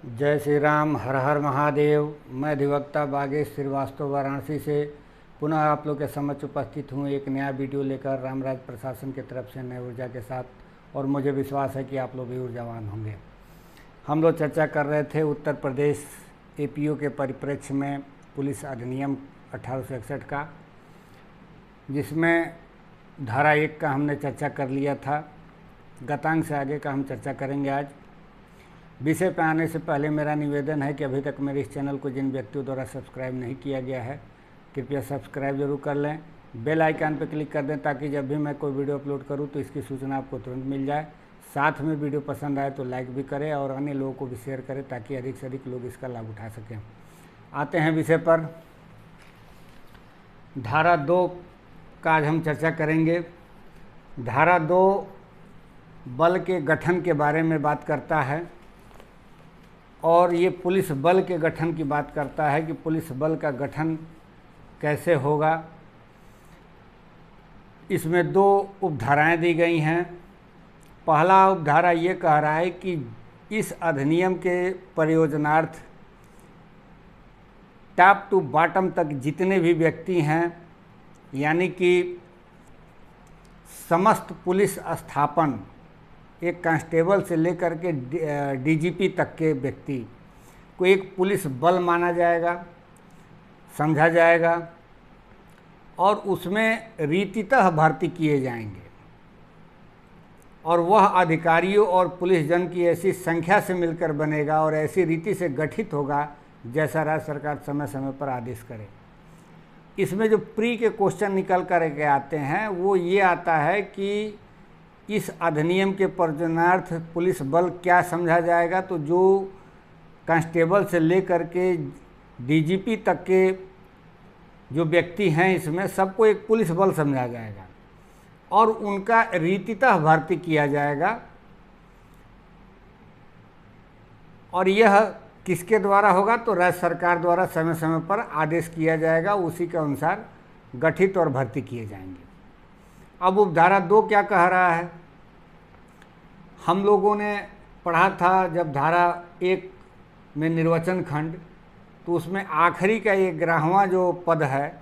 जय श्री राम। हर हर महादेव। मैं अधिवक्ता बागेश श्रीवास्तव वाराणसी से पुनः आप लोग के समक्ष उपस्थित हूँ एक नया वीडियो लेकर रामराज प्रशासन की तरफ से नई ऊर्जा के साथ, और मुझे विश्वास है कि आप लोग भी ऊर्जावान होंगे। हम लोग चर्चा कर रहे थे उत्तर प्रदेश एपीओ के परिप्रेक्ष्य में पुलिस अधिनियम 1861 का, जिसमें धारा 1 का हमने चर्चा कर लिया था। गतांक से आगे का हम चर्चा करेंगे आज। विषय पर आने से पहले मेरा निवेदन है कि अभी तक मेरे इस चैनल को जिन व्यक्तियों द्वारा सब्सक्राइब नहीं किया गया है, कृपया सब्सक्राइब जरूर कर लें। बेल आइकन पर क्लिक कर दें ताकि जब भी मैं कोई वीडियो अपलोड करूं तो इसकी सूचना आपको तुरंत मिल जाए। साथ में वीडियो पसंद आए तो लाइक भी करें और अन्य लोगों को भी शेयर करें ताकि अधिक से अधिक लोग इसका लाभ उठा सकें। आते हैं विषय पर। धारा 2 का आज हम चर्चा करेंगे। धारा 2 बल के गठन के बारे में बात करता है, और ये पुलिस बल के गठन की बात करता है कि पुलिस बल का गठन कैसे होगा। इसमें 2 उपधाराएं दी गई हैं। पहला उपधारा ये कह रहा है कि इस अधिनियम के प्रयोजनार्थ टॉप टू बॉटम तक जितने भी व्यक्ति हैं, यानी कि समस्त पुलिस स्थापन, एक कांस्टेबल से लेकर के डीजीपी तक के व्यक्ति को एक पुलिस बल माना जाएगा, समझा जाएगा, और उसमें रीतितः भर्ती किए जाएंगे। और वह अधिकारियों और पुलिस जन की ऐसी संख्या से मिलकर बनेगा और ऐसी रीति से गठित होगा जैसा राज्य सरकार समय समय पर आदेश करे। इसमें जो प्री के क्वेश्चन निकल कर के आते हैं वो ये आता है कि इस अधिनियम के प्रयोजनार्थ पुलिस बल क्या समझा जाएगा। तो जो कांस्टेबल से लेकर के डीजीपी तक के जो व्यक्ति हैं इसमें सबको एक पुलिस बल समझा जाएगा और उनका रीतितः भर्ती किया जाएगा। और यह किसके द्वारा होगा? तो राज्य सरकार द्वारा समय समय पर आदेश किया जाएगा, उसी के अनुसार गठित और भर्ती किए जाएंगे। अब उपधारा 2 क्या कह रहा है? हम लोगों ने पढ़ा था जब धारा 1 में निर्वाचन खंड, तो उसमें आखिरी का ये 11वां जो पद है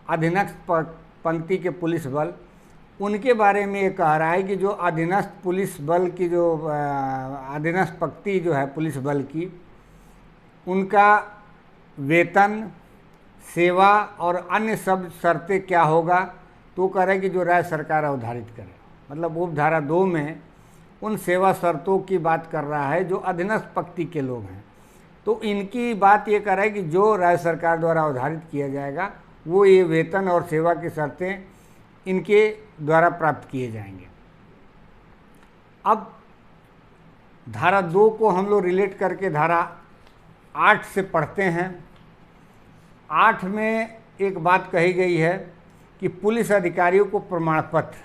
अधीनस्थ पंक्ति के पुलिस बल, उनके बारे में ये कह रहा है कि जो अधीनस्थ पुलिस बल की जो अधीनस्थ पंक्ति जो है पुलिस बल की, उनका वेतन, सेवा और अन्य सब शर्तें क्या होगा। तो कह रहे कि जो राज्य सरकार अवधारित करे। मतलब उपधारा 2 में उन सेवा शर्तों की बात कर रहा है जो अधीनस्थ पंक्ति के लोग हैं। तो इनकी बात ये कर रहा है कि जो राज्य सरकार द्वारा अवधारित किया जाएगा वो ये वेतन और सेवा की शर्तें इनके द्वारा प्राप्त किए जाएंगे। अब धारा 2 को हम लोग रिलेट करके धारा 8 से पढ़ते हैं। 8 में एक बात कही गई है कि पुलिस अधिकारियों को प्रमाण पत्र।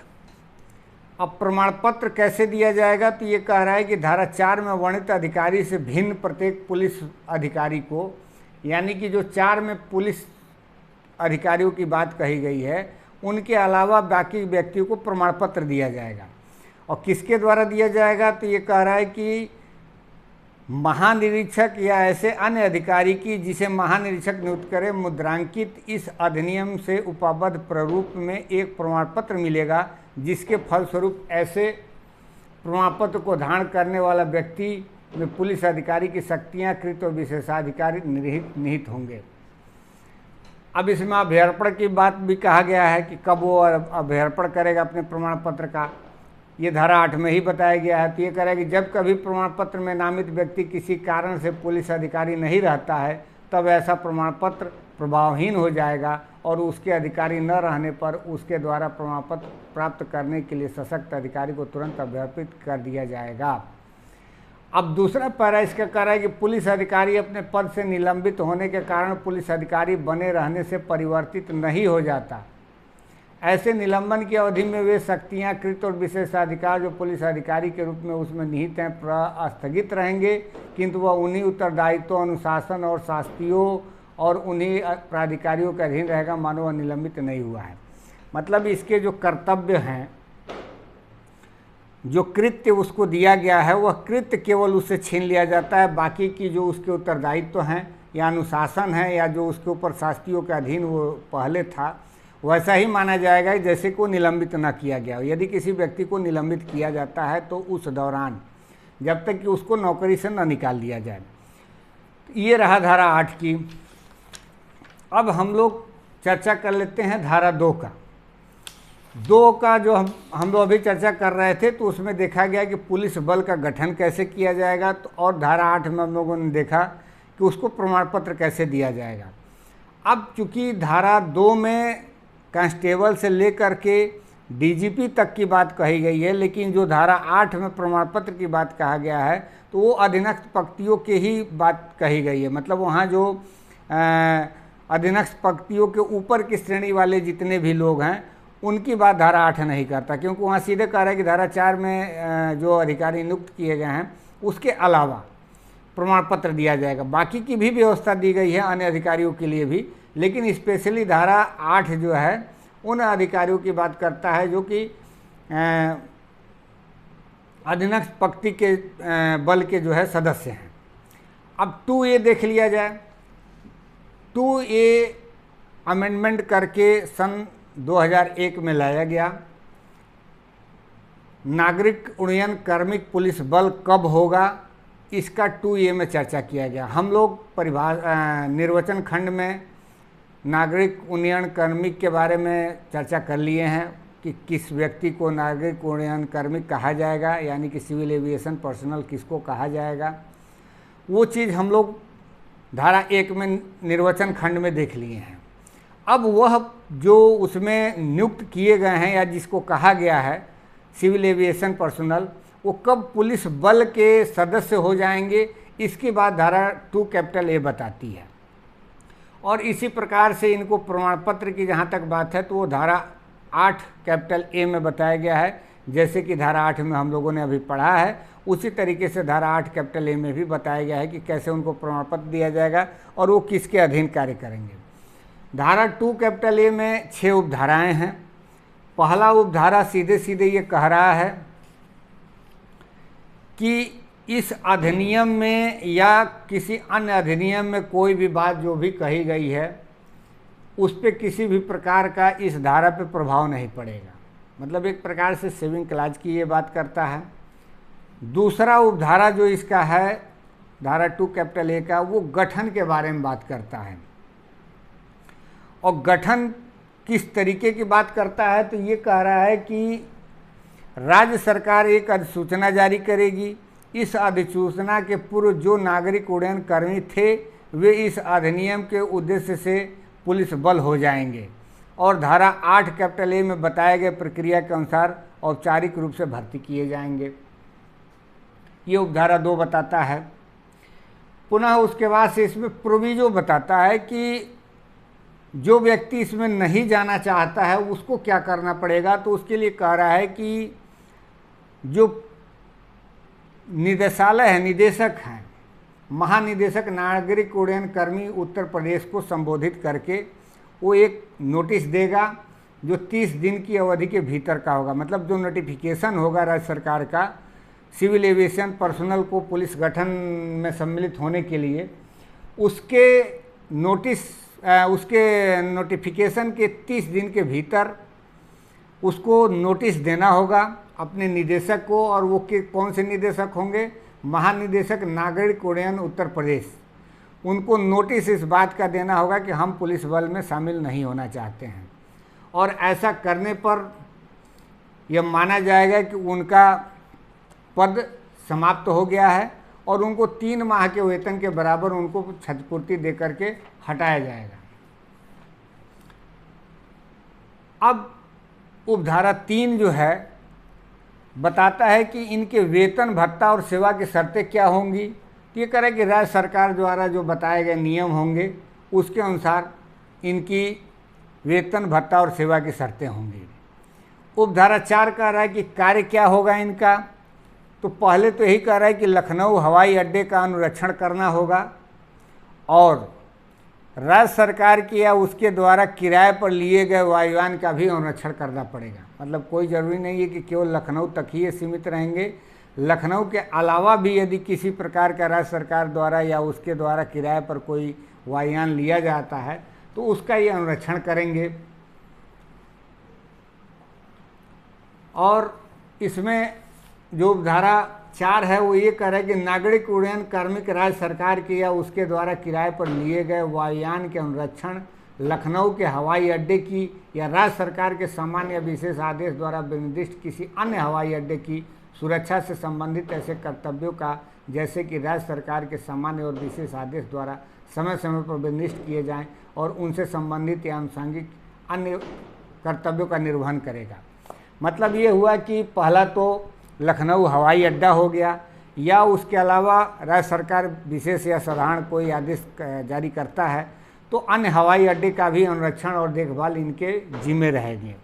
अब प्रमाण पत्र कैसे दिया जाएगा? तो ये कह रहा है कि धारा 4 में वर्णित अधिकारी से भिन्न प्रत्येक पुलिस अधिकारी को, यानी कि जो 4 में पुलिस अधिकारियों की बात कही गई है उनके अलावा बाकी व्यक्तियों को प्रमाण पत्र दिया जाएगा। और किसके द्वारा दिया जाएगा? तो ये कह रहा है कि महानिरीक्षक या ऐसे अन्य अधिकारी की जिसे महानिरीक्षक नियुक्त करे मुद्रांकित इस अधिनियम से उपबद्ध प्रारूप में एक प्रमाण पत्र मिलेगा, जिसके फलस्वरूप ऐसे प्रमाण पत्र को धारण करने वाला व्यक्ति में पुलिस अधिकारी की शक्तियाँ, कृत और विशेषाधिकार निहित होंगे। अब इसमें अभ्यर्पण की बात भी कहा गया है कि कब वो अभ्यर्पण करेगा अपने प्रमाण पत्र का, ये धारा 8 में ही बताया गया है। तो ये कह रहा है कि जब कभी प्रमाण पत्र में नामित व्यक्ति किसी कारण से पुलिस अधिकारी नहीं रहता है तब ऐसा प्रमाण पत्र प्रभावहीन हो जाएगा और उसके अधिकारी न रहने पर उसके द्वारा प्रमाण पत्र प्राप्त करने के लिए सशक्त अधिकारी को तुरंत अभ्यर्पित कर दिया जाएगा। अब दूसरा पैरा इसका कह रहा है कि पुलिस अधिकारी अपने पद से निलंबित होने के कारण पुलिस अधिकारी बने रहने से परिवर्तित नहीं हो जाता। ऐसे निलंबन की अवधि में वे शक्तियाँ, कृत और विशेषाधिकार जो पुलिस अधिकारी के रूप में उसमें निहित हैं स्थगित रहेंगे, किंतु वह उन्हीं उत्तरदायित्वों, अनुशासन और शास्तियों और उन्हीं प्राधिकारियों के अधीन रहेगा मानो वह निलंबित नहीं हुआ है। मतलब इसके जो कर्तव्य हैं जो कृत्य उसको दिया गया है वह कृत्य केवल उससे छीन लिया जाता है, बाकी की जो उसके उत्तरदायित्व हैं या अनुशासन है या जो उसके ऊपर शास्त्रियों के अधीन वो पहले था वैसा ही माना जाएगा जैसे को निलंबित न किया गया हो। यदि किसी व्यक्ति को निलंबित किया जाता है तो उस दौरान जब तक कि उसको नौकरी से न निकाल दिया जाए। ये रहा धारा 8 की। अब हम लोग चर्चा कर लेते हैं धारा 2 का। 2 का जो हम लोग अभी चर्चा कर रहे थे तो उसमें देखा गया कि पुलिस बल का गठन कैसे किया जाएगा, तो और धारा 8 में हम लोगों ने देखा कि उसको प्रमाण पत्र कैसे दिया जाएगा। अब चूंकि धारा 2 में कांस्टेबल से लेकर के डीजीपी तक की बात कही गई है, लेकिन जो धारा 8 में प्रमाण पत्र की बात कहा गया है तो वो अधीनस्थ पंक्तियों की ही बात कही गई है। मतलब वहाँ जो अधीनस्थ पंक्तियों के ऊपर की श्रेणी वाले जितने भी लोग हैं उनकी बात धारा 8 नहीं करता, क्योंकि वहाँ सीधे कह रहा है कि धारा 4 में जो अधिकारी नियुक्त किए गए हैं उसके अलावा प्रमाण पत्र दिया जाएगा। बाकी की भी व्यवस्था दी गई है अन्य अधिकारियों के लिए भी, लेकिन स्पेशली धारा 8 जो है उन अधिकारियों की बात करता है जो कि अधीनस्थ पंक्ति के बल के जो है सदस्य हैं। अब 2A देख लिया जाए। 2A अमेंडमेंट करके सन 2001 में लाया गया। नागरिक उड्डयन कार्मिक पुलिस बल कब होगा इसका 2A में चर्चा किया गया। हम लोग निर्वचन खंड में नागरिक उड्डयन कार्मिक के बारे में चर्चा कर लिए हैं कि किस व्यक्ति को नागरिक उड्डयन कार्मिक कहा जाएगा, यानी कि सिविल एविएशन पर्सनल किसको कहा जाएगा। वो चीज़ हम लोग धारा 1 में निर्वचन खंड में देख लिए हैं। अब वह जो उसमें नियुक्त किए गए हैं या जिसको कहा गया है सिविल एविएशन पर्सनल, वो कब पुलिस बल के सदस्य हो जाएंगे इसकी बात धारा 2A बताती है। और इसी प्रकार से इनको प्रमाण पत्र की जहाँ तक बात है तो वो धारा 8A में बताया गया है। जैसे कि धारा 8 में हम लोगों ने अभी पढ़ा है उसी तरीके से धारा 8A में भी बताया गया है कि कैसे उनको प्रमाण पत्र दिया जाएगा और वो किसके अधीन कार्य करेंगे। धारा 2A में 6 उपधाराएँ हैं। पहला उपधारा सीधे सीधे ये कह रहा है कि इस अधिनियम में या किसी अन्य अधिनियम में कोई भी बात जो भी कही गई है उस पर किसी भी प्रकार का इस धारा पे प्रभाव नहीं पड़ेगा। मतलब एक प्रकार से सेविंग क्लॉज की ये बात करता है। दूसरा उपधारा जो इसका है धारा 2A का, वो गठन के बारे में बात करता है। और गठन किस तरीके की बात करता है तो ये कह रहा है कि राज्य सरकार एक अधिसूचना जारी करेगी। इस अधिसूचना के पूर्व जो नागरिक उड्डयन कर्मी थे वे इस अधिनियम के उद्देश्य से पुलिस बल हो जाएंगे और धारा 8A में बताए गए प्रक्रिया के अनुसार औपचारिक रूप से भर्ती किए जाएंगे। ये उपधारा 2 बताता है। पुनः उसके बाद से इसमें प्रोविजो बताता है कि जो व्यक्ति इसमें नहीं जाना चाहता है उसको क्या करना पड़ेगा। तो उसके लिए कह रहा है कि जो निदेशालय है, निदेशक हैं, महानिदेशक नागरिक उड्डयन कर्मी उत्तर प्रदेश को संबोधित करके वो एक नोटिस देगा जो 30 दिन की अवधि के भीतर का होगा। मतलब जो नोटिफिकेशन होगा राज्य सरकार का सिविल एविएशन पर्सनल को पुलिस गठन में सम्मिलित होने के लिए, उसके नोटिफिकेशन के 30 दिन के भीतर उसको नोटिस देना होगा अपने निदेशक को। और वो कौन से निदेशक होंगे? महानिदेशक नागरिक उड्डयन उत्तर प्रदेश। उनको नोटिस इस बात का देना होगा कि हम पुलिस बल में शामिल नहीं होना चाहते हैं, और ऐसा करने पर यह माना जाएगा कि उनका पद समाप्त हो गया है और उनको 3 माह के वेतन के बराबर उनको क्षतिपूर्ति देकर के हटाया जाएगा। अब उपधारा 3 जो है बताता है कि इनके वेतन भत्ता और सेवा की शर्तें क्या होंगी। तो ये कह रहा है कि राज्य सरकार द्वारा जो बताए गए नियम होंगे उसके अनुसार इनकी वेतन भत्ता और सेवा की शर्तें होंगी। उपधारा 4 कह रहा है कि कार्य क्या होगा इनका। तो पहले तो यही कह रहा है कि लखनऊ हवाई अड्डे का अनुरक्षण करना होगा और राज्य सरकार की या उसके द्वारा किराए पर लिए गए वायुयान का भी अनुरक्षण करना पड़ेगा। मतलब कोई ज़रूरी नहीं है कि केवल लखनऊ तक ही ये सीमित रहेंगे, लखनऊ के अलावा भी यदि किसी प्रकार का राज्य सरकार द्वारा या उसके द्वारा किराए पर कोई वायुयान लिया जाता है तो उसका ये अनुरक्षण करेंगे। और इसमें जो धारा 4 है वो ये कह रहा है कि नागरिक उड्डयन कार्मिक राज्य सरकार की या उसके द्वारा किराए पर लिए गए वायुयान के अनुरक्षण लखनऊ के हवाई अड्डे की या राज्य सरकार के सामान्य या विशेष आदेश द्वारा निर्दिष्ट किसी अन्य हवाई अड्डे की सुरक्षा से संबंधित ऐसे कर्तव्यों का, जैसे कि राज्य सरकार के सामान्य और विशेष आदेश द्वारा समय समय पर निर्दिष्ट किए जाएं और उनसे संबंधित या आनुषंगिक अन्य कर्तव्यों का निर्वहन करेगा। मतलब ये हुआ कि पहला तो लखनऊ हवाई अड्डा हो गया, या उसके अलावा राज्य सरकार विशेष या साधारण कोई आदेश जारी करता है तो अन्य हवाई अड्डे का भी अनुरक्षण और देखभाल इनके जिम्मे रहेंगे।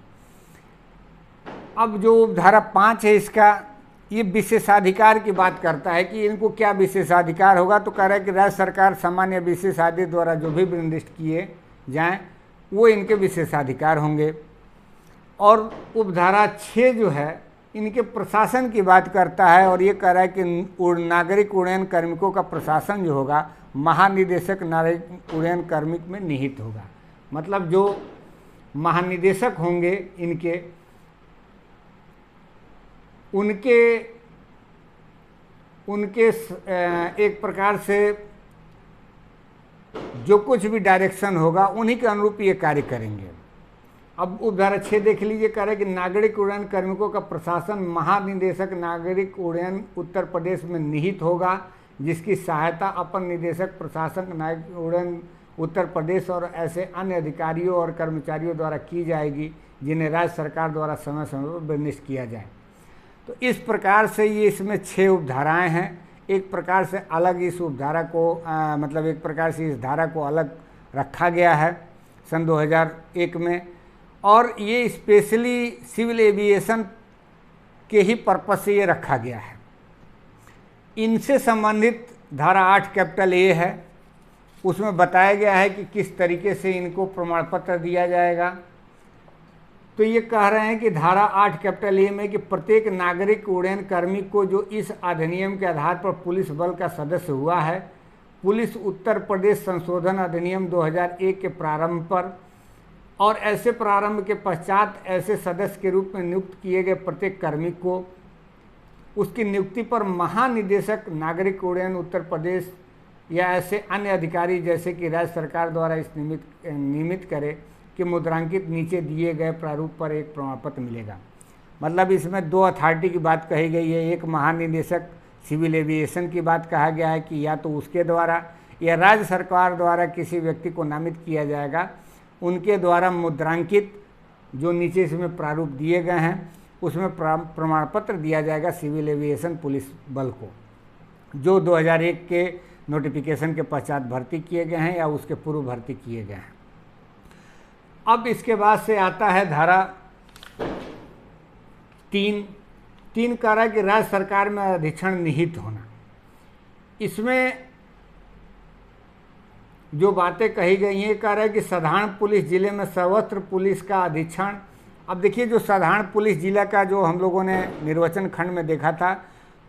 अब जो धारा 5 है इसका ये विशेषाधिकार की बात करता है कि इनको क्या विशेषाधिकार होगा, तो कह रहा है कि राज्य सरकार सामान्य विशेष आदेश द्वारा जो भी निर्दिष्ट किए जाएं वो इनके विशेषाधिकार होंगे। और उपधारा 6 जो है इनके प्रशासन की बात करता है और ये कह रहा है कि नागरिक उड्डयन कार्मिकों का प्रशासन जो होगा महानिदेशक नागरिक उड्डयन कार्मिक में निहित होगा। मतलब जो महानिदेशक होंगे इनके, उनके एक प्रकार से जो कुछ भी डायरेक्शन होगा उन्हीं के अनुरूप ये कार्य करेंगे। अब उपधारा 6 देख लीजिए, कह रहा है कि नागरिक उड्डयन कार्मिकों का प्रशासन महानिदेशक नागरिक उड्डयन उत्तर प्रदेश में निहित होगा, जिसकी सहायता अपर निदेशक प्रशासन नागरिक उड्डयन उत्तर प्रदेश और ऐसे अन्य अधिकारियों और कर्मचारियों द्वारा की जाएगी जिन्हें राज्य सरकार द्वारा समय समय पर निर्दिष्ट किया जाए। तो इस प्रकार से ये इसमें 6 उपधाराएँ हैं। एक प्रकार से अलग इस उपधारा को मतलब एक प्रकार से इस धारा को अलग रखा गया है सन 2001 में, और ये स्पेशली सिविल एविएशन के ही पर्पस से ये रखा गया है। इनसे संबंधित धारा 8 कैपिटल ए है, उसमें बताया गया है कि किस तरीके से इनको प्रमाण पत्र दिया जाएगा। तो ये कह रहे हैं कि धारा 8 कैपिटल ए में कि प्रत्येक नागरिक उड्डयन कार्मिक को जो इस अधिनियम के आधार पर पुलिस बल का सदस्य हुआ है, पुलिस उत्तर प्रदेश संशोधन अधिनियम 2001 के प्रारंभ पर और ऐसे प्रारंभ के पश्चात ऐसे सदस्य के रूप में नियुक्त किए गए प्रत्येक कार्मिक को उसकी नियुक्ति पर महानिदेशक नागरिक उड्डयन उत्तर प्रदेश या ऐसे अन्य अधिकारी जैसे कि राज्य सरकार द्वारा इस नियमित करे कि मुद्रांकित नीचे दिए गए प्रारूप पर एक प्रमाण पत्र मिलेगा। मतलब इसमें 2 अथॉरिटी की बात कही गई है। एक महानिदेशक सिविल एविएशन की बात कहा गया है कि या तो उसके द्वारा या राज्य सरकार द्वारा किसी व्यक्ति को नामित किया जाएगा, उनके द्वारा मुद्रांकित जो नीचे इसमें प्रारूप दिए गए हैं उसमें प्रमाण पत्र दिया जाएगा सिविल एविएशन पुलिस बल को, जो 2001 के नोटिफिकेशन के पश्चात भर्ती किए गए हैं या उसके पूर्व भर्ती किए गए हैं। अब इसके बाद से आता है धारा 3 कह रहा है कि राज्य सरकार में अधीक्षण निहित होना। इसमें जो बातें कही गई हैं, कह रहा है कि साधारण पुलिस जिले में सर्वत्र पुलिस का अधीक्षण। अब देखिए जो साधारण पुलिस जिला का जो हम लोगों ने निर्वाचन खंड में देखा था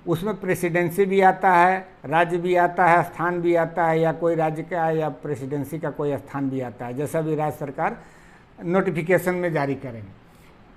उसमें प्रेसिडेंसी भी आता है, राज्य भी आता है, स्थान भी आता है, या कोई राज्य का या प्रेसिडेंसी का कोई स्थान भी आता है, जैसा भी राज्य सरकार नोटिफिकेशन में जारी करेंगे।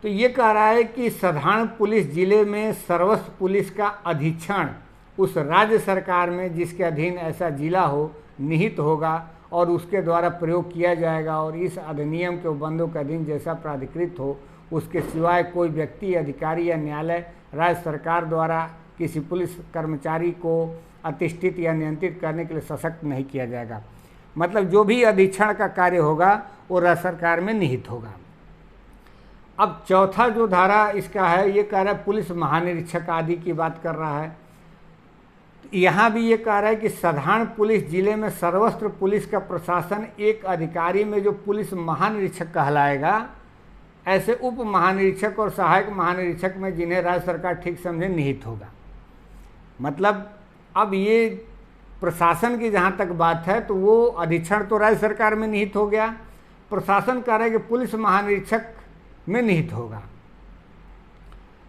तो ये कह रहा है कि साधारण पुलिस जिले में सर्वस्व पुलिस का अधीक्षण उस राज्य सरकार में जिसके अधीन ऐसा जिला हो निहित होगा और उसके द्वारा प्रयोग किया जाएगा, और इस अधिनियम के उपबंधों के अधीन जैसा प्राधिकृत हो उसके सिवाय कोई व्यक्ति, अधिकारी या न्यायालय राज्य सरकार द्वारा किसी पुलिस कर्मचारी को अतिष्ठित या नियंत्रित करने के लिए सशक्त नहीं किया जाएगा। मतलब जो भी अधीक्षण का कार्य होगा वो राज्य सरकार में निहित होगा। अब चौथा जो धारा इसका है ये कह रहा है पुलिस महानिरीक्षक आदि की बात कर रहा है। यहाँ भी ये कह रहा है कि साधारण पुलिस जिले में सर्वस्त्र पुलिस का प्रशासन एक अधिकारी में जो पुलिस महानिरीक्षक कहलाएगा, ऐसे उप महानिरीक्षक और सहायक महानिरीक्षक में जिन्हें राज्य सरकार ठीक समझे निहित होगा। मतलब अब ये प्रशासन की जहाँ तक बात है तो वो अधीक्षण तो राज्य सरकार में निहित हो गया, प्रशासन कार्य कि पुलिस महानिरीक्षक में निहित होगा।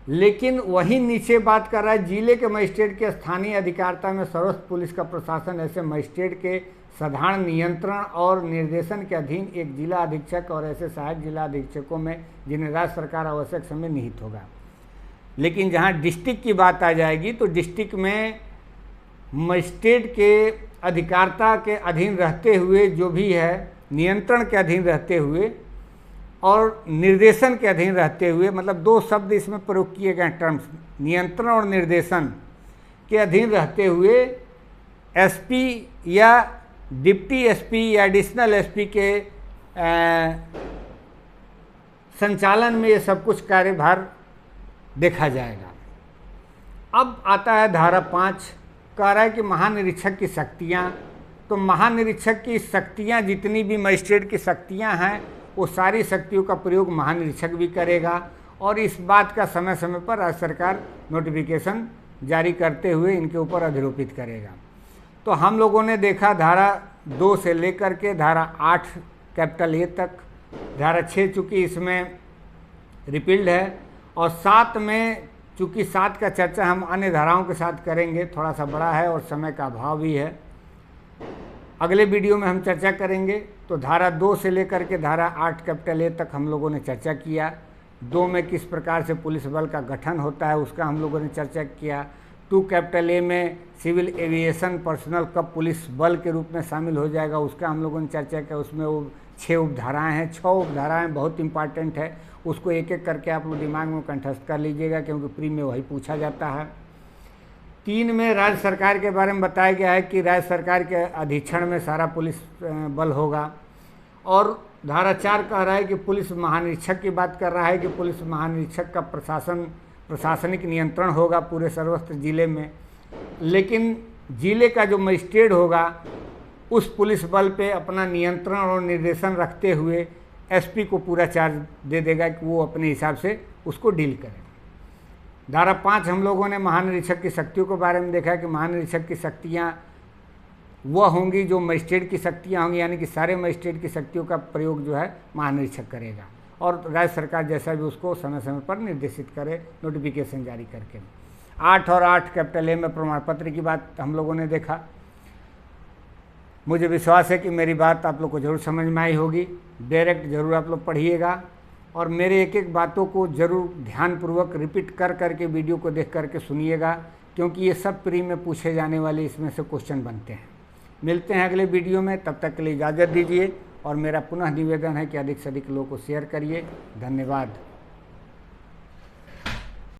लेकिन वहीं नीचे बात कर रहा है, जिले के मजिस्ट्रेट के स्थानीय अधिकारिता में सर्वस्व पुलिस का प्रशासन ऐसे मजिस्ट्रेट के साधारण नियंत्रण और निर्देशन के अधीन एक जिला अधीक्षक और ऐसे सहायक जिला अधीक्षकों में जिन्हें राज्य सरकार आवश्यक समय निहित होगा। लेकिन जहाँ डिस्ट्रिक्ट की बात आ जाएगी तो डिस्ट्रिक्ट में मजिस्ट्रेट के अधिकारिता के अधीन रहते हुए जो भी है, नियंत्रण के अधीन रहते हुए और निर्देशन के अधीन रहते हुए, मतलब दो शब्द इसमें प्रयोग किए गए टर्म्स, नियंत्रण और निर्देशन के अधीन रहते हुए एसपी या डिप्टी एसपी या एडिशनल एसपी के संचालन में ये सब कुछ कार्यभार देखा जाएगा। अब आता है धारा 5, कह रहा है कि महानिरीक्षक की शक्तियाँ। तो महानिरीक्षक की शक्तियाँ, जितनी भी मजिस्ट्रेट की शक्तियाँ हैं, वो सारी शक्तियों का प्रयोग महानिरीक्षक भी करेगा और इस बात का समय समय पर राज्य सरकार नोटिफिकेशन जारी करते हुए इनके ऊपर अधिरोपित करेगा। तो हम लोगों ने देखा धारा 2 से लेकर के धारा 8 कैपिटल ए तक, धारा 6 चूँकि इसमें रिपील्ड है और 7 में चूँकि 7 का चर्चा हम अन्य धाराओं के साथ करेंगे, थोड़ा सा बड़ा है और समय का अभाव भी है, अगले वीडियो में हम चर्चा करेंगे। तो धारा 2 से लेकर के धारा 8 कैपिटल ए तक हम लोगों ने चर्चा किया। 2 में किस प्रकार से पुलिस बल का गठन होता है उसका हम लोगों ने चर्चा किया। 2 कैपिटल ए में सिविल एविएशन पर्सनल कब पुलिस बल के रूप में शामिल हो जाएगा उसका हम लोगों ने चर्चा किया। उसमें वो 6 उपधाराएँ हैं, 6 उपधाराएँ बहुत इंपॉर्टेंट है, उसको एक एक करके आप लोग दिमाग में कंठस्थ कर लीजिएगा क्योंकि प्री में वही पूछा जाता है। 3 में राज्य सरकार के बारे में बताया गया है कि राज्य सरकार के अधीक्षण में सारा पुलिस बल होगा और धारा 4 कह रहा है कि पुलिस महानिरीक्षक की बात कर रहा है कि पुलिस महानिरीक्षक का प्रशासनिक नियंत्रण होगा पूरे सर्वस्व जिले में। लेकिन जिले का जो मजिस्ट्रेट होगा उस पुलिस बल पे अपना नियंत्रण और निर्देशन रखते हुए एसपी को पूरा चार्ज दे देगा कि वो अपने हिसाब से उसको डील करे। धारा 5 हम लोगों ने महानिरीक्षक की शक्तियों के बारे में देखा कि महानिरीक्षक की शक्तियाँ वह होंगी जो मजिस्ट्रेट की शक्तियाँ होंगी, यानी कि सारे मजिस्ट्रेट की शक्तियों का प्रयोग जो है महानिरीक्षक करेगा और राज्य सरकार जैसा भी उसको समय समय पर निर्देशित करे नोटिफिकेशन जारी करके। 8 और 8 कैपिटल ए में प्रमाण पत्र की बात हम लोगों ने देखा। मुझे विश्वास है कि मेरी बात आप लोग को जरूर समझ में आई होगी। डायरेक्ट जरूर आप लोग पढ़िएगा और मेरे एक एक बातों को जरूर ध्यानपूर्वक रिपीट कर करके वीडियो को देख करके सुनिएगा क्योंकि ये सब प्री में पूछे जाने वाले इसमें से क्वेश्चन बनते हैं। मिलते हैं अगले वीडियो में, तब तक के लिए इजाज़त दीजिए और मेरा पुनः निवेदन है कि अधिक से अधिक लोगों को शेयर करिए। धन्यवाद।